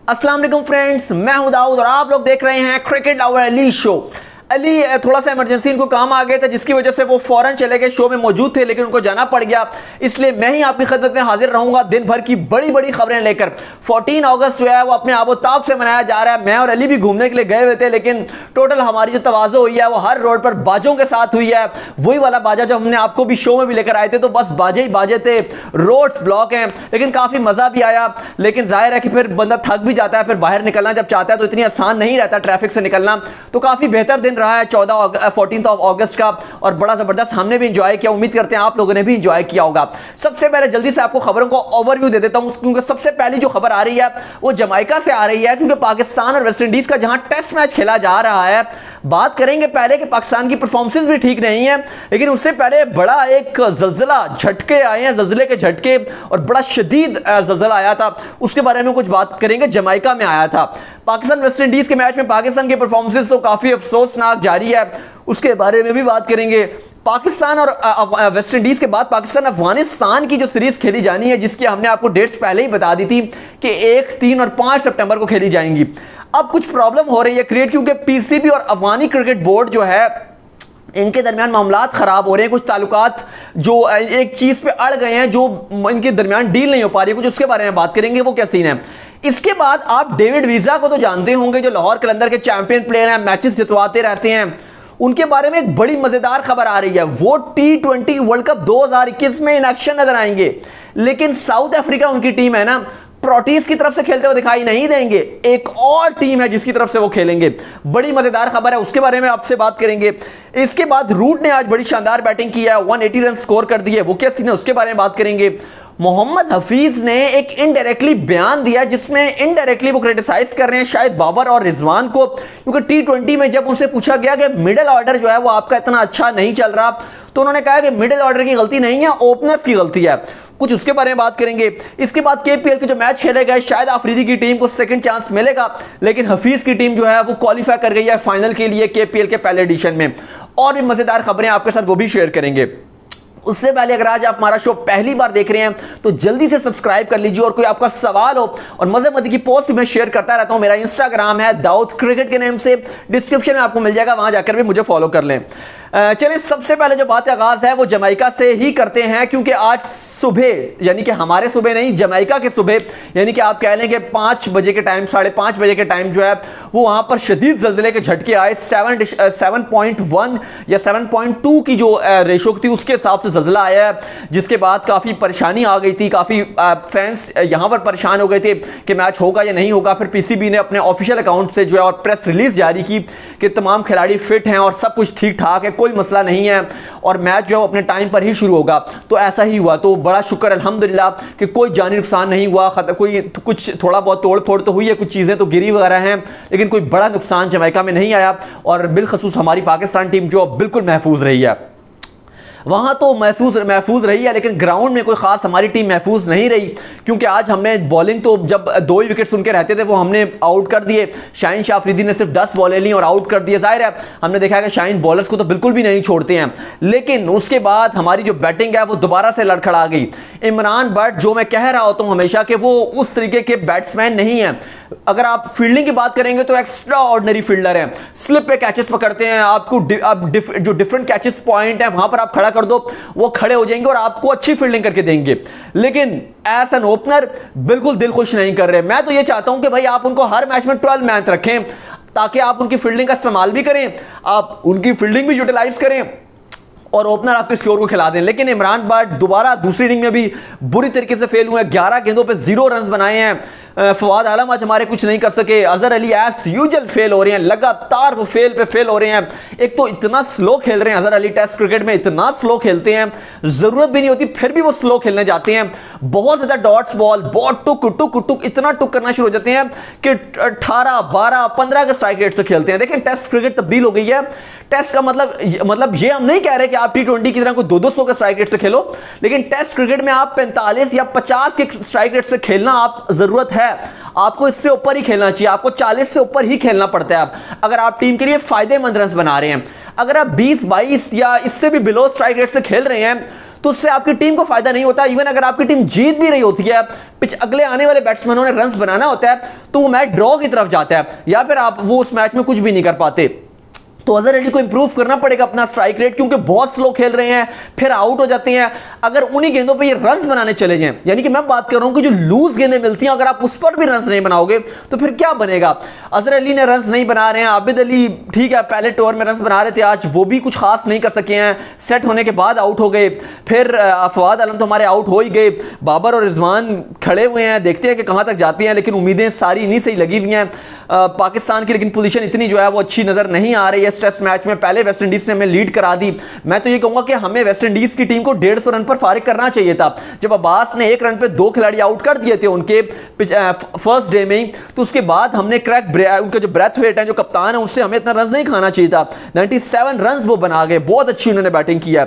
अस्सलाम वालेकुम फ्रेंड्स, मैं हूं दाऊद और आप लोग देख रहे हैं cricket lover Ali show. Ali थोड़ा सा इमरजेंसी इनको काम आ गया था जिसकी वजह से वो फौरन चले गए। शो में मौजूद थे लेकिन उनको जाना पड़ गया, इसलिए मैं ही आपकी खिदमत में हाजिर रहूंगा दिन भर की बड़ी बड़ी खबरें लेकर। 14 अगस्त जो है वो अपने आबोताब से मनाया जा रहा है। मैं और अली भी घूमने के लिए गए हुए थे लेकिन टोटल हमारी जो तवाज़ो हुई है वो हर रोड पर बाजों के साथ हुई है। वही वाला बाजा जो हमने आपको भी शो में भी लेकर आए थे, तो बस बाजे ही बाजे थे, रोड्स ब्लॉक हैं, लेकिन काफ़ी मज़ा भी आया। लेकिन जाहिर है कि फिर बंदा थक भी जाता है, फिर बाहर निकलना जब चाहता है तो इतनी आसान नहीं रहता ट्रैफिक से निकलना। तो काफ़ी बेहतर दिन रहा है 14 अगस्त का और बड़ा ज़बरदस्त हमने भी इंजॉय किया। उम्मीद करते हैं आप लोगों ने भी इंजॉय किया होगा। सबसे पहले जल्दी से आपको खबरों को ओवरव्यू दे देता हूं, क्योंकि सबसे पहली जो खबर आ रही है वो जमाइका से आ रही है, क्योंकि पाकिस्तान और वेस्ट इंडीज़ का जहां टेस्ट मैच खेला जा रहा है। बात करेंगे पहले कि पाकिस्तान की परफॉर्मेंस भी ठीक नहीं है, लेकिन उससे पहले बड़ा एक जल्जला झटके आए हैं, जल्जले के झटके, और बड़ा शदीद जल्जला आया था, उसके बारे में कुछ बात करेंगे। जमाइका में आया था। पाकिस्तान वेस्ट इंडीज़ के मैच में पाकिस्तान की परफॉर्मेंस तो काफ़ी अफसोसनाक जारी है, उसके बारे में भी बात करेंगे। पाकिस्तान और वेस्ट इंडीज के बाद पाकिस्तान अफगानिस्तान की जो सीरीज खेली जानी है, जिसकी हमने आपको डेट्स पहले ही बता दी थी कि 1, 3 और 5 सितंबर को खेली जाएंगी। अब कुछ प्रॉब्लम हो रही है क्रिएट, क्योंकि पीसीबी और अफगानी क्रिकेट बोर्ड जो है इनके दरमियान मामलात खराब हो रहे हैं। कुछ ताल्लुकात जो एक चीज पे अड़ गए हैं, जो इनके दरमियान डील नहीं हो पा रही है, कुछ उसके बारे में बात करेंगे वो क्या सीन है। इसके बाद आप डेविड वीजा को तो जानते होंगे, जो लाहौर कलंदर के चैंपियन प्लेयर हैं, मैचेस जितवाते रहते हैं। उनके बारे में एक बड़ी मजेदार खबर आ रही है, वो T20 वर्ल्ड कप 2021 में इन एक्शन नजर आएंगे, लेकिन साउथ अफ्रीका उनकी टीम है ना, प्रोटीज की तरफ से खेलते हुए दिखाई नहीं देंगे। एक और टीम है जिसकी तरफ से वो खेलेंगे। बड़ी मजेदार खबर है, उसके बारे में आपसे बात करेंगे। इसके बाद रूट ने आज बड़ी शानदार बैटिंग की है, 180 रन स्कोर कर दिए, वो क्या सीन है उसके बारे में बात करेंगे। मोहम्मद हफीज ने एक इनडायरेक्टली बयान दिया जिसमें इनडायरेक्टली वो क्रिटिसाइज कर रहे हैं शायद बाबर और रिजवान को, क्योंकि T20 में जब उनसे पूछा गया कि मिडिल ऑर्डर जो है वो आपका इतना अच्छा नहीं चल रहा, तो उन्होंने कहा कि मिडिल ऑर्डर की गलती नहीं है, ओपनर्स की गलती है। कुछ उसके बारे में बात करेंगे। इसके बाद KPL के जो मैच खेले गए, शायद आफरीदी की टीम को सेकंड चांस मिलेगा, लेकिन हफीज की टीम जो है वो क्वालिफाई कर गई है फाइनल के लिए KPL के पहले एडिशन में। और भी मजेदार खबरें आपके साथ वो भी शेयर करेंगे। उससे पहले अगर आज आप हमारा शो पहली बार देख रहे हैं तो जल्दी से सब्सक्राइब कर लीजिए, और कोई आपका सवाल हो और मजे मजे की पोस्ट मैं शेयर करता रहता हूं। मेरा इंस्टाग्राम है दाऊद क्रिकेट के नेम से, डिस्क्रिप्शन में आपको मिल जाएगा, वहां जाकर भी मुझे फॉलो कर लें। चलिए सबसे पहले जो बात का आगाज है वो जमाइका से ही करते हैं, क्योंकि आज सुबह, यानी कि हमारे सुबह नहीं, जमाइका के सुबह, यानी कि आप कह लें कि 5 बजे के टाइम, 5:30 बजे के टाइम जो है वो वहां पर शदीद जल्जले के झटके आए। 7.1 या 7.2 की जो रेशो थी उसके हिसाब से जल्जला आया है, जिसके बाद काफ़ी परेशानी आ गई थी। काफ़ी फैंस यहाँ पर परेशान हो गए थे कि मैच होगा या नहीं होगा। फिर पीसीबी ने अपने ऑफिशियल अकाउंट से जो है और प्रेस रिलीज जारी की कि तमाम खिलाड़ी फिट हैं और सब कुछ ठीक ठाक है, कोई मसला नहीं है और मैच जो है अपने टाइम पर ही शुरू होगा। तो ऐसा ही हुआ, तो बड़ा शुक्र अल्हम्दुलिल्लाह कि कोई जानी नुकसान नहीं हुआ। कोई कुछ थोड़ा बहुत तोड़ फोड़ तो हुई है, कुछ चीज़ें तो गिरी वगैरह हैं, लेकिन कोई बड़ा नुकसान जमैका में नहीं आया। और बिलखसूस हमारी पाकिस्तान टीम जो बिल्कुल महफूज रही है, वहाँ तो महफूज रही है, लेकिन ग्राउंड में कोई खास हमारी टीम महफूज नहीं रही, क्योंकि आज हमने बॉलिंग तो जब 2 ही विकेट्स उनके रहते थे वो हमने आउट कर दिए। शाहीन शाह अफरीदी ने सिर्फ 10 बॉलें ली और आउट कर दिए। जाहिर है हमने देखा कि शाहीन बॉलर्स को तो बिल्कुल भी नहीं छोड़ते हैं, लेकिन उसके बाद हमारी जो बैटिंग है वो दोबारा से लड़खड़ा गई। इमरान बट, जो मैं कह रहा होता हूँ हमेशा कि वो उस तरीके के बैट्समैन नहीं है। अगर आप फील्डिंग की बात करेंगे तो एक्स्ट्रा ऑर्डिनरी फील्डर हैं, स्लिप पे कैचेस पकड़ते हैं, आपको जो डिफरेंट कैचेस पॉइंट है वहां पर आप खड़ा कर दो, वो खड़े हो जाएंगे और आपको अच्छी फील्डिंग करके देंगे। लेकिन एज एन ओपनर बिल्कुल दिल खुश नहीं कर रहे। मैं तो ये चाहता हूं कि भाई आप उनको हर मैच में 12 मैन रखें, ताकि आप उनकी फील्डिंग का इस्तेमाल भी करें, आप उनकी फील्डिंग भी यूटिलाइज करें और ओपनर आपके स्कोर को खिला दें। लेकिन इमरान बट दोबारा दूसरी इनिंग में भी बुरी तरीके से फेल हुए, 11 गेंदों पे 0 रन बनाए हैं। फवाद आलम आज हमारे कुछ नहीं कर सके। Azhar Ali as usual fail हो रहे हैं, लगातार वो फेल पे फेल हो रहे हैं। एक तो इतना स्लो खेल रहे हैं अजहर अली, टेस्ट क्रिकेट में इतना स्लो खेलते हैं, जरूरत भी नहीं होती फिर भी वो स्लो खेलने जाते हैं। बहुत ज्यादा डॉट्स बॉल, बहुत टुक इतना टुक करना शुरू हो जाते हैं कि 18, 12, 15 के स्ट्राइक रेट से खेलते हैं। देखिए टेस्ट क्रिकेट तब्दील हो गई है। टेस्ट का मतलब ये हम नहीं कह रहे कि आप T20 की तरह को 200 के स्ट्राइक रेट से खेलो, लेकिन टेस्ट क्रिकेट में आप 45 या 50 के स्ट्राइक रेट से खेलना आप जरूरत है। आपको इससे ऊपर ही खेलना चाहिए, आपको 40 से ऊपर ही खेलना पड़ता है अगर आप टीम के लिए फायदेमंद रन बना रहे हैं। अगर आप 20, 22 या इससे भी बिलो स्ट्राइक रेट से खेल रहे हैं तो उससे आपकी टीम को फायदा नहीं होता। इवन अगर आपकी टीम जीत भी रही होती है, पिच अगले आने वाले बैट्समैनों ने रन्स बनाना होता है, तो वो मैच ड्रॉ की तरफ जाता है या फिर आप वो उस मैच में कुछ भी नहीं कर पाते। तो अजहर अली को इंप्रूव करना पड़ेगा अपना स्ट्राइक रेट, क्योंकि बहुत स्लो खेल रहे हैं, फिर आउट हो जाते हैं। अगर उन्हीं गेंदों पे ये रन्स बनाने चले जाएं, यानी कि मैं बात कर रहा हूं कि जो लूज गेंदें मिलती हैं, अगर आप उस पर भी रन्स नहीं बनाओगे तो फिर क्या बनेगा। अजहर अली ने रन्स नहीं बना रहे हैं, आबिद अली ठीक है पहले टोर में रन्स बना रहे थे, आज वो भी कुछ खास नहीं कर सके हैं, सेट होने के बाद आउट हो गए। फिर फवाद आलम तो हमारे आउट हो ही गए, बाबर और रिजवान खड़े हुए हैं, देखते हैं कि कहां तक जाती हैं, लेकिन उम्मीदें सारी इन्हीं से ही लगी हुई हैं। पाकिस्तान की लेकिन पोजीशन इतनी जो है वो अच्छी नजर नहीं आ रही है इस टेस्ट मैच में। पहले वेस्ट इंडीज ने हमें लीड करा दी। मैं तो ये कहूंगा कि हमें वेस्ट इंडीज की टीम को 150 रन पर फारिग करना चाहिए था। जब अब्बास ने 1 रन पे 2 खिलाड़ी आउट कर दिए थे उनके फर्स्ट डे में ही, तो उसके बाद हमने उनका जो ब्रेथ वेट है, जो कप्तान है, उससे हमें इतना रन नहीं खाना चाहिए था। 97 रन वो बना गए, बहुत अच्छी उन्होंने बैटिंग किया।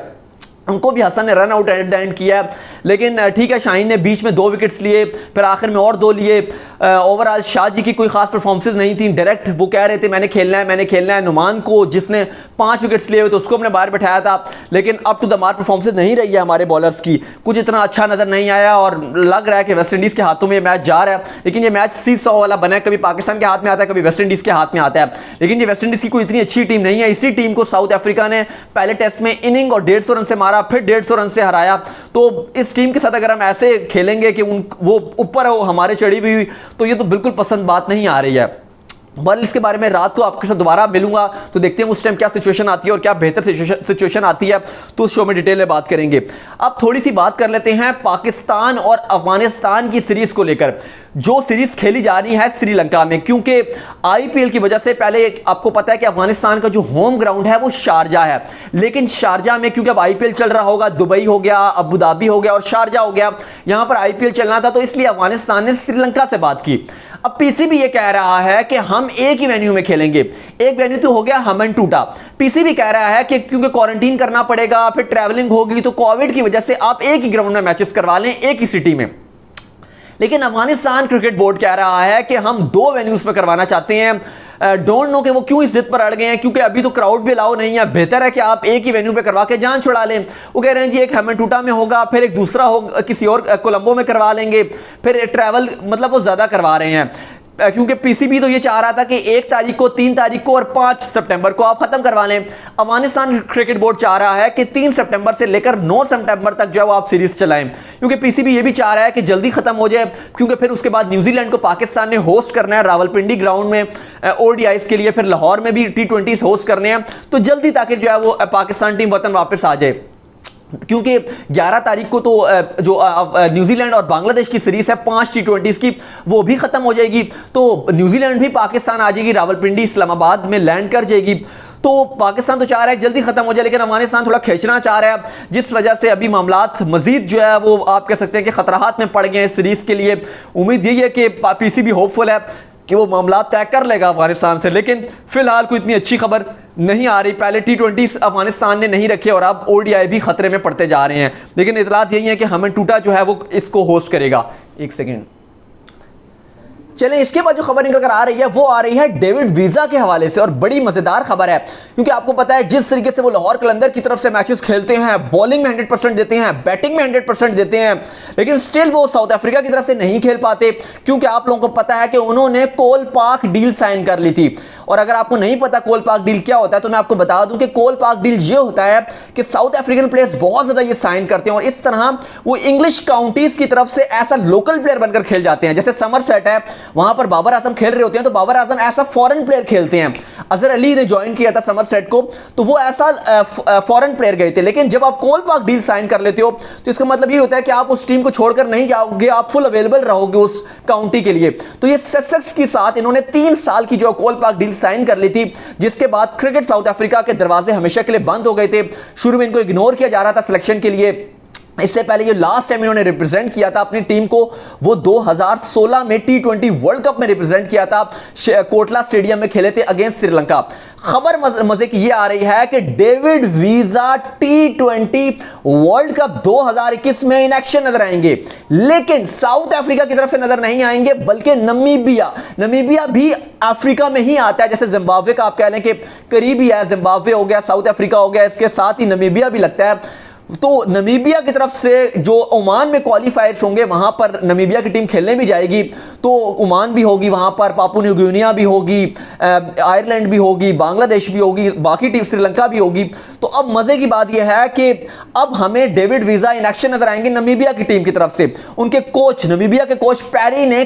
उनको भी हसन ने run out at the end किया, लेकिन ठीक है शाहीन ने बीच में 2 विकेट्स लिए, फिर आखिर में और 2 लिए। ओवरऑल शाह जी की कोई खास परफॉर्मेंसेज नहीं थी, डायरेक्ट वो कह रहे थे मैंने खेलना है मैंने खेलना है। नुमान को जिसने 5 विकेट्स लिए हुए तो उसको अपने बाहर बैठाया था, लेकिन up to the mark performances नहीं रही है हमारे बॉलर्स की, कुछ इतना अच्छा नजर नहीं आया और लग रहा है कि वेस्ट इंडीज के हाथों में मैच जा रहा है। लेकिन ये मैच सी-सॉ वाला बना है, कभी पाकिस्तान के हाथ में आता है, कभी वेस्ट इंडीज के हाथ में आता है। लेकिन ये वेस्ट इंडीज की कोई इतनी अच्छी टीम नहीं है। इसी टीम को साउथ अफ्रीका ने पहले टेस्ट में इनिंग और 150 रन से मारा, फिर 150 रन से हराया। तो इस टीम के साथ अगर हम ऐसे खेलेंगे कि वो ऊपर है वो हमारे चढ़ी हुई, तो ये तो बिल्कुल पसंद बात नहीं आ रही है। बल इसके बारे में रात को आपके साथ दोबारा मिलूंगा, तो देखते हैं उस टाइम क्या सिचुएशन आती है और क्या बेहतर सिचुएशन आती है, तो उस शो में डिटेल में बात करेंगे। अब थोड़ी सी बात कर लेते हैं पाकिस्तान और अफगानिस्तान की सीरीज को लेकर। जो सीरीज खेली जा रही है श्रीलंका में, क्योंकि आईपीएल की वजह से पहले आपको पता है कि अफगानिस्तान का जो होम ग्राउंड है वो शारजा है, लेकिन शारजा में क्योंकि अब आईपीएल चल रहा होगा, दुबई हो गया, अबू धाबी हो गया और शारजा हो गया, यहां पर आईपीएल चलना था, तो इसलिए अफगानिस्तान ने श्रीलंका से बात की। अब पीसीबी ये कह रहा है कि हम एक ही वेन्यू में खेलेंगे। एक वेन्यू तो हो गया हमनटूटा। पीसीबी कह रहा है कि क्योंकि क्वारंटीन करना पड़ेगा, फिर ट्रैवलिंग होगी, तो कोविड की वजह से आप एक ही ग्राउंड में मैचेस करवा लें, एक ही सिटी में। लेकिन अफगानिस्तान क्रिकेट बोर्ड कह रहा है कि हम 2 वेन्यूज पर करवाना चाहते हैं। डोंट नो कि वो क्यों इस जिद पर अड़ गए हैं, क्योंकि अभी तो क्राउड भी अलाउ नहीं है, बेहतर है कि आप एक ही वेन्यू पे करवा के जान छुड़ा लें। वो कह रहे हैं जी एक हमनटूटा में होगा, फिर एक दूसरा होगा किसी और कोलंबो में करवा लेंगे, फिर ट्रैवल मतलब वो ज्यादा करवा रहे हैं, क्योंकि पीसीबी तो ये चाह रहा था कि 1 तारीख को, 3 तारीख को और 5 सितंबर को आप खत्म करवा लें। अफगानिस्तान क्रिकेट बोर्ड चाह रहा है कि 3 सितंबर से लेकर 9 सितंबर तक जो है वो आप सीरीज चलाएं, क्योंकि पीसीबी ये भी चाह रहा है कि जल्दी खत्म हो जाए, क्योंकि फिर उसके बाद न्यूजीलैंड को पाकिस्तान ने होस्ट करना है रावलपिंडी ग्राउंड में ओडीआईज के लिए, फिर लाहौर में भी T20 होस्ट करने हैं, तो जल्दी ताकि जो है वो पाकिस्तान टीम वतन वापस आ जाए। क्योंकि 11 तारीख को तो जो न्यूजीलैंड और बांग्लादेश की सीरीज है 5 T20 की, वो भी खत्म हो जाएगी, तो न्यूजीलैंड भी पाकिस्तान आ जाएगी, रावलपिंडी इस्लामाबाद में लैंड कर जाएगी। तो पाकिस्तान तो चाह रहा है जल्दी खत्म हो जाए, लेकिन अफगानिस्तान थोड़ा खींचना चाह रहा है, जिस वजह से अभी मामलात मजीद जो है वो आप कह सकते हैं कि खतरात में पड़ गए हैं सीरीज के लिए। उम्मीद यही है कि पीसीबी होपफुल है कि वो मामला तय कर लेगा अफगानिस्तान से, लेकिन फिलहाल कोई इतनी अच्छी खबर नहीं आ रही। पहले T20 अफगानिस्तान ने नहीं रखे और अब ओडीआई भी खतरे में पड़ते जा रहे हैं, लेकिन इतलात यही है कि हमनटूटा जो है वो इसको होस्ट करेगा। एक सेकेंड, चलें इसके बाद जो खबर निकल कर आ रही है वो आ रही है डेविड वीजा के हवाले से, और बड़ी मजेदार खबर है, क्योंकि आपको पता है जिस तरीके से वो लाहौर कलंदर की तरफ से मैचेस खेलते हैं, बॉलिंग में 100% देते हैं, बैटिंग में 100% देते हैं, लेकिन स्टिल वो साउथ अफ्रीका की तरफ से नहीं खेल पाते, क्योंकि आप लोगों को पता है कि उन्होंने कोल पार्क डील साइन कर ली थी। और अगर आपको नहीं पता कोल पार्क डील क्या होता है, तो मैं आपको बता दूं कि कोल पार्क डील ये होता है कि साउथ अफ्रीकन प्लेयर्स बहुत ज्यादा ये साइन करते हैं और इस तरह वो इंग्लिश काउंटीज की तरफ से ऐसा लोकल प्लेयर बनकर खेल जाते हैं। जैसे समरसेट है, वहां पर बाबर आजम खेल रहे होते हैं, तो बाबर आजम ऐसा फॉरेन प्लेयर खेलते हैं। अजहर अली ने ज्वाइन किया था समरसेट को, तो वो ऐसा फॉरेन प्लेयर गए थे। लेकिन जब आप कोल पार्क डील साइन कर लेते हो, तो इसका मतलब ये होता है कि आप उस टीम को छोड़कर नहीं जाओगे, आप फुल अवेलेबल रहोगे उस काउंटी के लिए। तो ये ससेक्स के साथ इन्होंने 3 साल की जो कोल पार्क डील साइन कर ली थी, जिसके बाद क्रिकेट साउथ अफ्रीका के दरवाजे हमेशा के लिए बंद हो गए थे। शुरू में इनको इग्नोर किया जा रहा था सिलेक्शन के लिए। इससे पहले जो लास्ट टाइम इन्होंने रिप्रेजेंट किया था अपनी टीम को, वो 2016 में T20 वर्ल्ड कप में रिप्रेजेंट किया था, कोटला स्टेडियम में खेले थे अगेंस्ट श्रीलंका। खबर मजे की ये आ रही है कि David visa T20 world cup 2021 में इन एक्शन नजर आएंगे, लेकिन साउथ अफ्रीका की तरफ से नजर नहीं आएंगे, बल्कि नमीबिया भी अफ्रीका में ही आता है। जैसे जिम्बाब्वे का आप कह लें कि करीबी है, जिम्बाब्वे हो गया, साउथ अफ्रीका हो गया, इसके साथ ही नमीबिया भी लगता है। तो नमीबिया की तरफ से जो ओमान में क्वालिफायर्स होंगे वहां पर नमीबिया की टीम खेलने भी जाएगी, तो ओमान भी होगी वहां पर, पापुआ न्यू गिनिया भी होगी, आयरलैंड भी होगी, बांग्लादेश भी होगी, बाकी टीम श्रीलंका भी होगी। तो अब मजे की बात यह है कि अब हमें डेविड वीजा इन एक्शन नजर आएंगे नमीबिया की टीम की तरफ से। उनके कोच, नमीबिया के कोच पेरी ने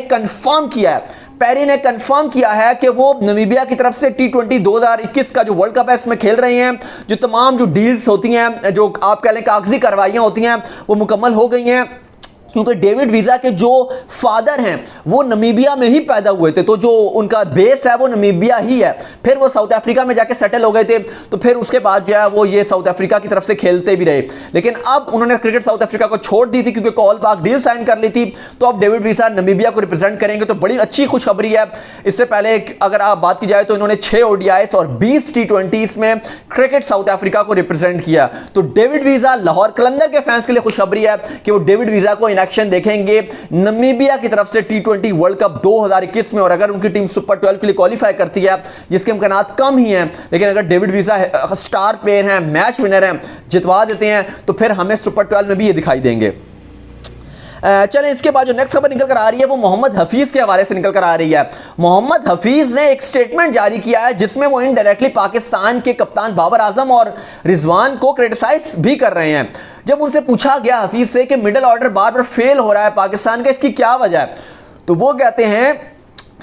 कंफर्म किया है कि वो नमीबिया की तरफ से T20 2021 का जो वर्ल्ड कप है इसमें खेल रहे हैं। जो तमाम जो डील्स होती हैं, जो आप कह लें कागजी कार्रवाइयां होती हैं, वो मुकम्मल हो गई हैं, क्योंकि डेविड वीजा के जो फादर हैं वो नमीबिया में ही पैदा हुए थे, तो जो उनका बेस है वो नमीबिया ही है। फिर वो साउथ अफ्रीका में जाके सेटल हो गए थे, तो फिर उसके बाद जो है वो ये साउथ अफ्रीका की तरफ से खेलते भी रहे। लेकिन अब उन्होंने क्रिकेट साउथ अफ्रीका को छोड़ दी थी क्योंकि कॉल पाक डील साइन कर ली थी, तो अब डेविड वीजा नमीबिया को रिप्रेजेंट करेंगे, तो बड़ी अच्छी खुशखबरी है। इससे पहले अगर आप बात की जाए तो इन्होंने 6 ODIs और 20 T20s में क्रिकेट साउथ अफ्रीका को रिप्रेजेंट किया। तो डेविड वीजा, लाहौर कलंदर के फैंस के लिए खुशखबरी है कि वो डेविड वीजा को एक्शन देखेंगे नमीबिया की तरफ से T20 वर्ल्ड कप 2021 में। और अगर उनकी टीम सुपर 12 के लिए क्वालिफाई करती है, जिसके इम्कानात कम ही हैं, लेकिन अगर डेविड वीजा स्टार प्लेयर हैं, मैच विनर हैं, जितवा देते हैं, तो फिर हमें सुपर 12 में भी ये दिखाई देंगे। चलें, इसके बाद जो नेक्स्ट खबर निकल कर आ रही है वो मोहम्मद हफीज के हवाले से निकल कर आ रही है। मोहम्मद हफीज ने एक स्टेटमेंट जारी किया है जिसमें वो इनडायरेक्टली पाकिस्तान के कप्तान बाबर आजम और रिजवान को क्रिटिसाइज भी कर रहे हैं। जब उनसे पूछा गया हफीज से कि मिडिल ऑर्डर बार बार फेल हो रहा है पाकिस्तान का, इसकी क्या वजह है, तो वो कहते हैं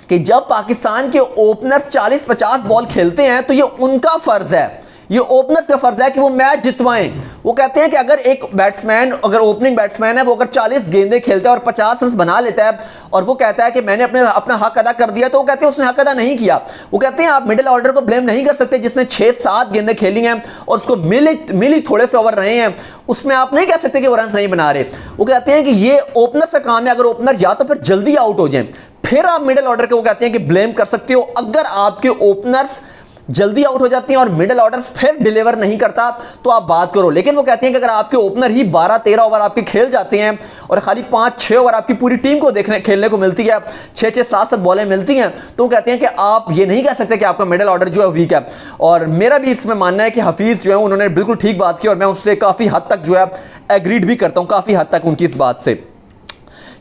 कि जब पाकिस्तान के ओपनर्स 40-50 बॉल खेलते हैं तो ये उनका फर्ज है, ये ओपनर्स का फर्ज है कि वो मैच जितवाएं। वो कहते हैं कि अगर एक बैट्समैन, अगर ओपनिंग बैट्समैन है, वो अगर 40 गेंदें खेलता है और 50 रन बना लेता है और वो कहता है कि मैंने अपना हक अदा कर दिया, तो वो कहते हैं उसने हक अदा नहीं किया। वो कहते हैं आप मिडिल ऑर्डर को ब्लेम नहीं कर सकते जिसने 6-7 गेंदें खेली हैं और उसको मिली थोड़े से ओवर रहे हैं, उसमें आप नहीं कह सकते कि वो रन नहीं बना रहे। वो कहते हैं कि ये ओपनर्स का काम है, अगर ओपनर या तो फिर जल्दी आउट हो जाए फिर आप मिडिल ऑर्डर के, वो कहते हैं कि ब्लेम कर सकते हो। अगर आपके ओपनर्स जल्दी आउट हो जाती हैं और मिडिल ऑर्डर्स फिर डिलीवर नहीं करता तो आप बात करो। लेकिन वो कहते हैं कि अगर आपके ओपनर ही 12-13 ओवर आपके खेल जाते हैं और खाली 5-6 ओवर आपकी पूरी टीम को खेलने को मिलती है, 6-6, 7-7 बॉलें मिलती हैं, तो वो कहते हैं कि आप ये नहीं कह सकते कि आपका मिडिल ऑर्डर जो है वीक है। और मेरा भी इसमें मानना है कि हफीज जो है उन्होंने बिल्कुल ठीक बात की और मैं उससे काफ़ी हद तक जो है एग्रीड भी करता हूँ, काफ़ी हद तक उनकी इस बात से।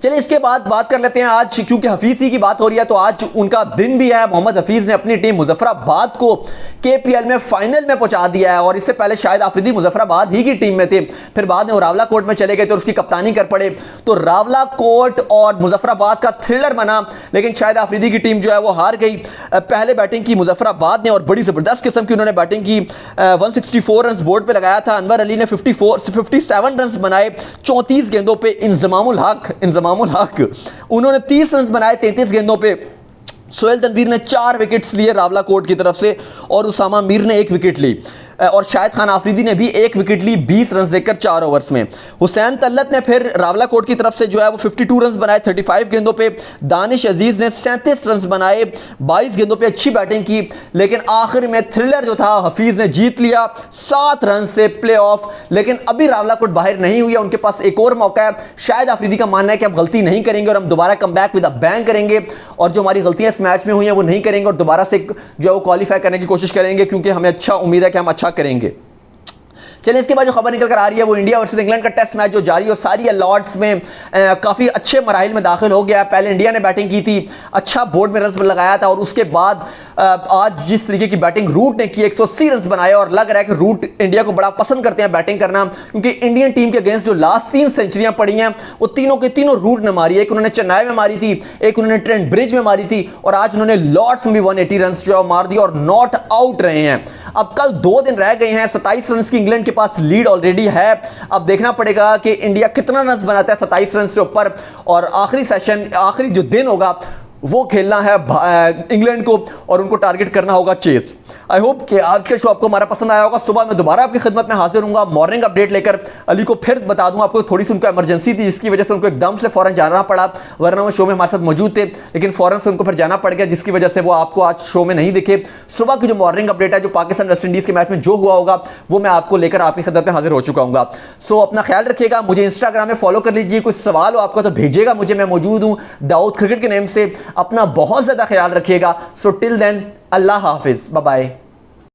चलिए, इसके बाद बात कर लेते हैं आज, क्योंकि हफीज की बात हो रही है तो आज उनका दिन भी है। मोहम्मद हफीज ने अपनी टीम मुजफ्फराबाद को KPL में फाइनल में पहुंचा दिया है और इससे पहले शायद आफरीदी मुजफ्फराबाद ही की टीम में थे, फिर बाद में वो रावला कोट में चले गए तो उसकी कप्तानी कर पड़े, तो रावला कोट और मुजफ्फराबाद का थ्रिलर बना। लेकिन शायद आफरीदी की टीम जो है वो हार गई। पहले बैटिंग की मुजफ्फराबाद ने और बड़ी ज़बरदस्त किस्म की उन्होंने बैटिंग की, 164 रन बोर्ड पर लगाया था। अनवर अली ने 57 रन बनाए 34 गेंदों पर। इंजमामुल हक उन्होंने 30 रन बनाए 33 गेंदों पे। सोहेल तनवीर ने 4 विकेट्स लिए रावला कोट की तरफ से और उसामा मीर ने 1 विकेट ली और शाहिद खान आफरीदी ने भी 1 विकेट ली 20 रन देकर 4 ओवर्स में। हुसैन तल्लत ने फिर रावला कोट की तरफ से जो है वो 52 रन बनाए 35 गेंदों पे। दानिश अजीज ने 37 रन बनाए 22 गेंदों पे, अच्छी बैटिंग की। लेकिन आखिर में थ्रिलर जो था हफीज ने जीत लिया 7 रन से प्ले ऑफ। लेकिन अभी रावला कोट बाहर नहीं हुई है, उनके पास एक और मौका है। शायद आफरीदी का मानना है कि हम गलती नहीं करेंगे और हम दोबारा come back with a bang करेंगे और जो हमारी गलतियां इस मैच में हुई हैं वो नहीं करेंगे और दोबारा से जो है वो क्वालिफाई करने की कोशिश करेंगे, क्योंकि हमें अच्छा उम्मीद है कि हम अच्छा करेंगे। चलिए, इसके बाद जो खबर निकल कर आ रही है वो इंडिया वर्सेस इंग्लैंड का टेस्ट मैच जो जारी और सारी लॉर्ड्स में काफ़ी अच्छे मराहिल में दाखिल हो गया। पहले इंडिया ने बैटिंग की थी, अच्छा बोर्ड में रन लगाया था और उसके बाद आज जिस तरीके की बैटिंग रूट ने की 180 रन बनाए और लग रहा है कि रूट इंडिया को बड़ा पसंद करते हैं बैटिंग करना, क्योंकि इंडियन टीम के अगेंस्ट जो लास्ट 3 सेंचुरियां पड़ी हैं वो तीनों के तीनों रूट ने मारी। एक उन्होंने चेन्नई में मारी थी, एक उन्होंने ट्रेंट ब्रिज में मारी थी और आज उन्होंने लॉर्ड्स में भी 180 रन जो मार दिया और नॉट आउट रहे हैं। अब कल 2 दिन रह गए हैं, 27 रन की इंग्लैंड के पास लीड ऑलरेडी है। अब देखना पड़ेगा कि इंडिया कितना रन बनाता है 27 रन से ऊपर और आखिरी जो दिन होगा वो खेलना है इंग्लैंड को और उनको टारगेट करना होगा चेस। आई होप कि आज का शो आपको हमारा पसंद आया होगा। सुबह मैं दोबारा आपकी खिदमत में हाजिर हूँगा मॉर्निंग अपडेट लेकर। अली को फिर बता दूं, आपको थोड़ी सी उनको इमरजेंसी थी जिसकी वजह से उनको एकदम से फौरन जाना पड़ा, वरना वो शो में हमारे साथ मौजूद थे, लेकिन फौरन से उनको फिर जाना पड़ गया जिसकी वजह से वो आपको आज शो में नहीं दिखे। सुबह की जो मॉर्निंग अपडेट है जो पाकिस्तान वेस्ट इंडीज़ के मैच में जो हुआ होगा वो मैं आपको लेकर आपकी खिदमत में हाजिर हो चुका हूँ। सो अपना ख्याल रखिएगा, मुझे इंस्टाग्राम में फॉलो कर लीजिए, कोई सवाल हो आपका तो भेजिएगा मुझे, मैं मौजूद हूँ दाऊद क्रिकेट के नेम से। अपना बहुत ज़्यादा ख्याल रखिएगा। सो टिल देन, अल्लाह हाफिज़, बाय बाय।